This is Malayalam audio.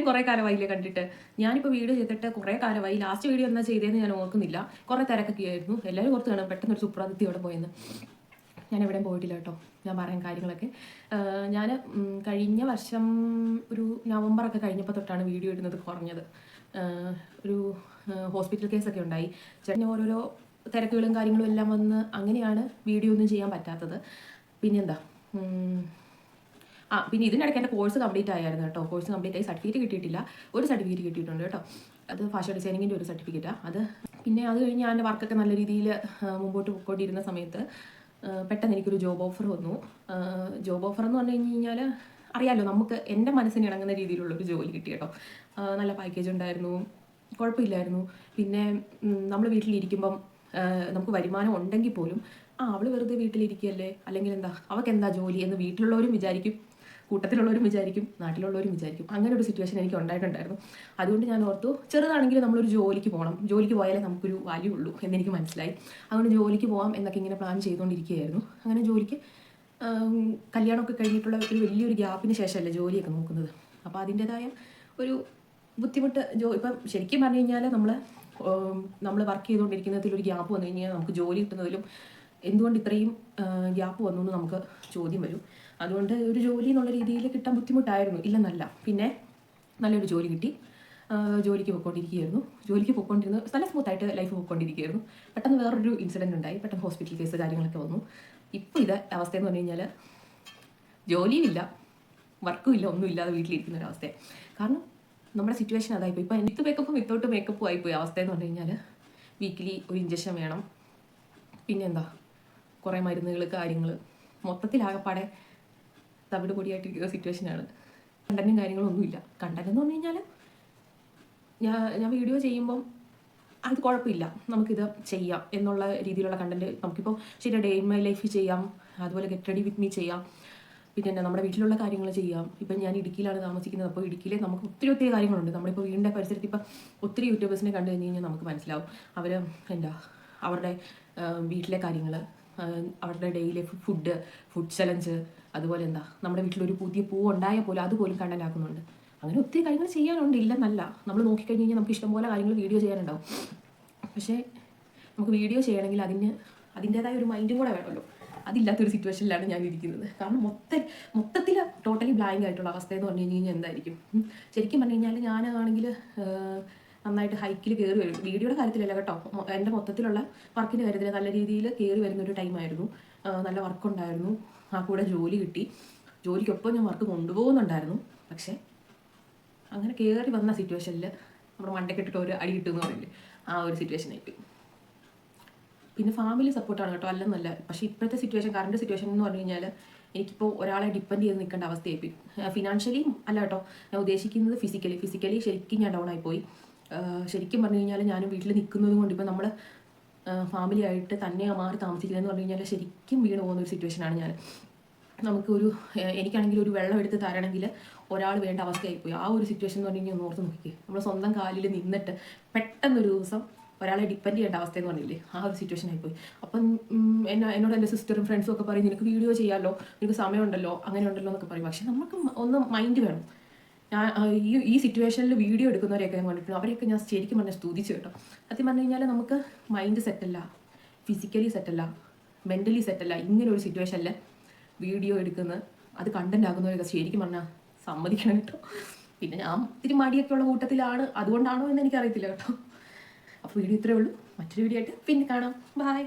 കുറേ കാലമായില്ലേ കണ്ടിട്ട്. ഞാനിപ്പോൾ വീഡിയോ ചെയ്തിട്ട് കുറേ കാലമായി. ലാസ്റ്റ് വീഡിയോ എന്താ ചെയ്തതെന്ന് ഞാൻ ഓർക്കുന്നില്ല. കുറേ തിരക്കൊക്കെ ആയിരുന്നു. എല്ലാവരും ഓർത്ത് കാണാം പെട്ടെന്നൊരു സുപ്രഭാതത്തിൽ ഇവിടെ പോയെന്ന്. ഞാൻ എവിടെയും പോയിട്ടില്ല കേട്ടോ. ഞാൻ പറയാൻ കാര്യങ്ങളൊക്കെ. ഞാൻ കഴിഞ്ഞ വർഷം ഒരു നവംബറൊക്കെ കഴിഞ്ഞപ്പോൾ തൊട്ടാണ് വീഡിയോ ഇടുന്നത് കുറഞ്ഞത്. ഒരു ഹോസ്പിറ്റൽ കേസൊക്കെ ഉണ്ടായി. ചേട്ടന് ഓരോരോ തിരക്കുകളും കാര്യങ്ങളും എല്ലാം വന്ന് അങ്ങനെയാണ് വീഡിയോ ഒന്നും ചെയ്യാൻ പറ്റാത്തത്. പിന്നെന്താ, പിന്നെ ഇതിനിടയ്ക്ക് എൻ്റെ കോഴ്സ് കംപ്ലീറ്റ് ആയിരുന്നു കേട്ടോ. കോഴ്സ് കംപ്ലീറ്റ് ആയി. സർട്ടിഫിക്കറ്റ് കിട്ടിയിട്ടില്ല. ഒരു സർട്ടിഫിക്കറ്റ് കിട്ടിയിട്ടുണ്ട് കേട്ടോ. അത് ഫാഷൻ ഡിസൈനിങ്ങിൻ്റെ ഒരു സർട്ടിഫിക്കറ്റാണ് അത്. പിന്നെ അത് കഴിഞ്ഞ് ഞാൻ എൻ്റെ വർക്കൊക്കെ നല്ല രീതിയിൽ മുമ്പോട്ട് പോയിക്കൊണ്ടിരുന്ന സമയത്ത് പെട്ടെന്ന് എനിക്കൊരു ജോബ് ഓഫർ വന്നു. ജോബ് ഓഫർ എന്ന് പറഞ്ഞു കഴിഞ്ഞാൽ അറിയാമല്ലോ, നമുക്ക് എൻ്റെ മനസ്സിന് ഇണങ്ങുന്ന രീതിയിലുള്ളൊരു ജോലി കിട്ടി കേട്ടോ. നല്ല പാക്കേജ് ഉണ്ടായിരുന്നു, കുഴപ്പമില്ലായിരുന്നു. പിന്നെ നമ്മൾ വീട്ടിലിരിക്കുമ്പം നമുക്ക് വരുമാനം ഉണ്ടെങ്കിൽ പോലും അവൾ വെറുതെ വീട്ടിലിരിക്കുകയല്ലേ, അല്ലെങ്കിൽ എന്താ അവൾക്ക് എന്താ ജോലി എന്ന് വീട്ടിലുള്ളവരും വിചാരിക്കും, കൂട്ടത്തിലുള്ളവരും വിചാരിക്കും, നാട്ടിലുള്ളവരും വിചാരിക്കും. അങ്ങനെ ഒരു സിറ്റുവേഷൻ എനിക്ക് ഉണ്ടായിട്ടുണ്ടായിരുന്നു. അതുകൊണ്ട് ഞാൻ ഓർത്തു, ചെറുതാണെങ്കിലും നമ്മളൊരു ജോലിക്ക് പോകണം, ജോലിക്ക് പോയാലേ നമുക്കൊരു വാല്യൂ ഉള്ളൂ എന്നെനിക്ക് മനസ്സിലായി. അതുകൊണ്ട് ജോലിക്ക് പോകാം എന്നൊക്കെ ഇങ്ങനെ പ്ലാൻ ചെയ്തുകൊണ്ടിരിക്കുകയായിരുന്നു. അങ്ങനെ ജോലിക്ക് കല്യാണമൊക്കെ കഴിഞ്ഞിട്ടുള്ള ഒരു വലിയൊരു ഗ്യാപ്പിന് ശേഷമല്ലേ ജോലിയൊക്കെ നോക്കുന്നത്. അപ്പോൾ അതിൻ്റെതായ ഒരു ബുദ്ധിമുട്ട് ഇപ്പം ശരിക്കും പറഞ്ഞു കഴിഞ്ഞാൽ നമ്മൾ വർക്ക് ചെയ്തുകൊണ്ടിരിക്കുന്നതിൽ ഒരു ഗ്യാപ്പ് വന്നു കഴിഞ്ഞാൽ നമുക്ക് ജോലി കിട്ടുന്നതിലും എന്തുകൊണ്ട് ഇത്രയും ഗ്യാപ്പ് വന്നു എന്ന് നമുക്ക് ചോദ്യം വരും. അതുകൊണ്ട് ഒരു ജോലി എന്നുള്ള രീതിയിൽ കിട്ടാൻ ബുദ്ധിമുട്ടായിരുന്നു, ഇല്ലെന്നല്ല. പിന്നെ നല്ലൊരു ജോലി കിട്ടി. ജോലിക്ക് പോയിക്കൊണ്ടിരിക്കുകയായിരുന്നു. ജോലിക്ക് പോയിക്കൊണ്ടിരുന്നു, നല്ല സ്മൂത്തായിട്ട് ലൈഫ് പോയിക്കൊണ്ടിരിക്കുകയായിരുന്നു. പെട്ടെന്ന് വേറൊരു ഇൻസിഡൻറ്റ് ഉണ്ടായി. പെട്ടെന്ന് ഹോസ്പിറ്റൽ കേസ് കാര്യങ്ങളൊക്കെ വന്നു. ഇപ്പോൾ ഇത് അവസ്ഥയെന്ന് പറഞ്ഞു കഴിഞ്ഞാൽ ജോലിയും ഇല്ല, വർക്കും ഇല്ല, ഒന്നും ഇല്ലാതെ വീട്ടിലിരിക്കുന്ന ഒരവസ്ഥയാണ്. കാരണം നമ്മുടെ സിറ്റുവേഷൻ അതായിപ്പോയി. ഇപ്പോൾ വിത്ത് മേക്കപ്പും വിത്തൗട്ട് മേക്കപ്പും ആയിപ്പോയി അവസ്ഥയെന്ന് പറഞ്ഞു കഴിഞ്ഞാൽ. വീക്കിലി ഒരു ഇഞ്ചക്ഷൻ വേണം, പിന്നെന്താ കുറേ മരുന്നുകൾ, കാര്യങ്ങൾ, മൊത്തത്തിലാകപ്പാടെ തവിട് പൊടിയായിട്ടിരിക്കുന്ന സിറ്റുവേഷനാണ്. കണ്ടന്റും കാര്യങ്ങളൊന്നുമില്ല. കണ്ടന്റ് എന്ന് പറഞ്ഞു കഴിഞ്ഞാൽ ഞാൻ വീഡിയോ ചെയ്യുമ്പം അത് കുഴപ്പമില്ല, നമുക്കിത് ചെയ്യാം എന്നുള്ള രീതിയിലുള്ള കണ്ടന്റ് നമുക്കിപ്പോൾ ശരി ഡേ ഇൻ മൈ ലൈഫ് ചെയ്യാം, അതുപോലെ ഗെറ്റ് റെഡി വിത്ത് മീ ചെയ്യാം, പിന്നെ നമ്മുടെ വീട്ടിലുള്ള കാര്യങ്ങൾ ചെയ്യാം. ഇപ്പം ഞാൻ ഇടുക്കിയിലാണ് താമസിക്കുന്നത്. അപ്പോൾ ഇടുക്കിയിൽ നമുക്ക് ഒത്തിരി കാര്യങ്ങളുണ്ട്. നമ്മളിപ്പോൾ വീടിൻ്റെ പരിസരത്ത് ഇപ്പം ഒത്തിരി യൂട്യൂബേഴ്സിനെ കണ്ടു കഴിഞ്ഞ് കഴിഞ്ഞാൽ നമുക്ക് മനസ്സിലാവും അവർ അവരുടെ വീട്ടിലെ കാര്യങ്ങൾ, അവരുടെ ഡെയിലി ഫുഡ് ചലഞ്ച്, അതുപോലെ നമ്മുടെ വീട്ടിലൊരു പുതിയ പൂവ് ഉണ്ടായാൽ പോലും അതുപോലും കണ്ടന്റ് ആക്കുന്നുണ്ട്. അങ്ങനെ ഒത്തിരി കാര്യങ്ങൾ ചെയ്യാനുണ്ട്, ഇല്ലെന്നല്ല. നമ്മൾ നോക്കിക്കഴിഞ്ഞ് കഴിഞ്ഞാൽ നമുക്ക് ഇഷ്ടംപോലെ കാര്യങ്ങൾ വീഡിയോ ചെയ്യാനുണ്ടാവും. പക്ഷേ നമുക്ക് വീഡിയോ ചെയ്യണമെങ്കിൽ അതിൻ്റേതായ ഒരു മൈൻഡും കൂടെ വേണമല്ലോ. അതില്ലാത്തൊരു സിറ്റുവേഷനിലാണ് ഞാൻ ഇരിക്കുന്നത്. കാരണം മൊത്തത്തിൽ ടോട്ടലി ബ്ലാങ്ക് ആയിട്ടുള്ള അവസ്ഥയെന്ന് പറഞ്ഞു കഴിഞ്ഞാൽ എന്തായിരിക്കും. ശരിക്കും പറഞ്ഞു കഴിഞ്ഞാൽ ഞാനാണെങ്കിൽ നന്നായിട്ട് ഹൈക്കിൽ കയറി വരും. വീഡിയോയുടെ കാര്യത്തിലല്ല കേട്ടോ, എൻ്റെ മൊത്തത്തിലുള്ള വർക്കിൻ്റെ കാര്യത്തിൽ നല്ല രീതിയിൽ കയറി വരുന്നൊരു ടൈമായിരുന്നു. നല്ല വർക്കുണ്ടായിരുന്നു, ആ കൂടെ ജോലി കിട്ടി. ജോലിക്കൊപ്പം ഞാൻ വർക്ക് കൊണ്ടുപോകുന്നുണ്ടായിരുന്നു. പക്ഷേ അങ്ങനെ കയറി വന്ന സിറ്റുവേഷനിൽ നമ്മുടെ മണ്ടക്കെട്ടിട്ട് ഒരു അടി കിട്ടുമെന്ന് പറയില്ലേ, ആ ഒരു സിറ്റുവേഷൻ ആയിപ്പോയി. പിന്നെ ഫാമിലി സപ്പോർട്ടാണ് കേട്ടോ, അല്ലെന്നല്ല. പക്ഷേ ഇപ്പോഴത്തെ സിറ്റുവേഷൻ, കറണ്ട് സിറ്റുവേഷൻ എന്ന് പറഞ്ഞു കഴിഞ്ഞാൽ എനിക്കിപ്പോൾ ഒരാളെ ഡിപ്പെൻഡ് ചെയ്ത് നിൽക്കേണ്ട അവസ്ഥയായിപ്പോയി. ഫിനാൻഷ്യലി അല്ല കേട്ടോ ഞാൻ ഉദ്ദേശിക്കുന്നത്, ഫിസിക്കലി ശരിക്കും ഞാൻ ഡൗൺ ആയിപ്പോയി. ശരിക്കും പറഞ്ഞു കഴിഞ്ഞാൽ ഞാനും വീട്ടിൽ നിൽക്കുന്നത് കൊണ്ട് ഇപ്പോൾ നമ്മൾ ഫാമിലി ആയിട്ട് തന്നെ മാറി താമസിക്കുന്നതെന്ന് പറഞ്ഞു കഴിഞ്ഞാൽ ശരിക്കും വീണ് പോകുന്നൊരു സിറ്റുവേഷനാണ് ഞാൻ. എനിക്കാണെങ്കിൽ ഒരു വെള്ളം എടുത്ത് തരണമെങ്കിൽ ഒരാൾ വേണ്ട അവസ്ഥയായിപ്പോയി. ആ ഒരു സിറ്റുവേഷൻ എന്ന് പറഞ്ഞു കഴിഞ്ഞാൽ ഒന്ന് ഓർത്ത് നോക്കിക്കേ. നമ്മൾ സ്വന്തം കാലിൽ നിന്നിട്ട് പെട്ടെന്നൊരു ദിവസം ഒരാളെ ഡിപ്പെൻഡ് ചെയ്യേണ്ട അവസ്ഥയെന്ന് പറഞ്ഞില്ലേ, ആ ഒരു സിറ്റുവേഷൻ ആയിപ്പോയി. അപ്പം എന്നോട് എൻ്റെ സിസ്റ്ററും ഫ്രണ്ട്സും ഒക്കെ പറയും, നിനക്ക് വീഡിയോ ചെയ്യാമല്ലോ, നിനക്ക് സമയമുണ്ടല്ലോ, അങ്ങനെ ഉണ്ടല്ലോ എന്നൊക്കെ പറയും. പക്ഷെ നമുക്ക് ഒന്ന് മൈൻഡ് വേണം. ഞാൻ ഈ സിറ്റുവേഷനിൽ വീഡിയോ എടുക്കുന്നവരെയൊക്കെ ഞാൻ കണ്ടിട്ടുണ്ട്. അവരെയൊക്കെ ഞാൻ ശരിക്കും പറഞ്ഞാൽ സ്തുതിച്ചു കേട്ടോ. സത്യം പറഞ്ഞു കഴിഞ്ഞാൽ നമുക്ക് മൈൻഡ് സെറ്റല്ല, ഫിസിക്കലി സെറ്റല്ല, മെൻ്റലി സെറ്റല്ല, ഇങ്ങനെ ഒരു സിറ്റുവേഷനിൽ വീഡിയോ എടുക്കുന്ന അത് കണ്ടന്റ് ആകുന്നവരൊക്കെ ശരിക്കും പറഞ്ഞാൽ സമ്മതിക്കണം കേട്ടോ. പിന്നെ ഞാൻ ഇത്തിരി മടിയൊക്കെ ഉള്ള കൂട്ടത്തിലാണ്, അതുകൊണ്ടാണോ എന്ന് എനിക്കറിയത്തില്ല കേട്ടോ. അപ്പോൾ വീഡിയോ ഇത്രയേ ഉള്ളൂ. മറ്റൊരു വീഡിയോ ആയിട്ട് പിന്നെ കാണാം. ബൈ.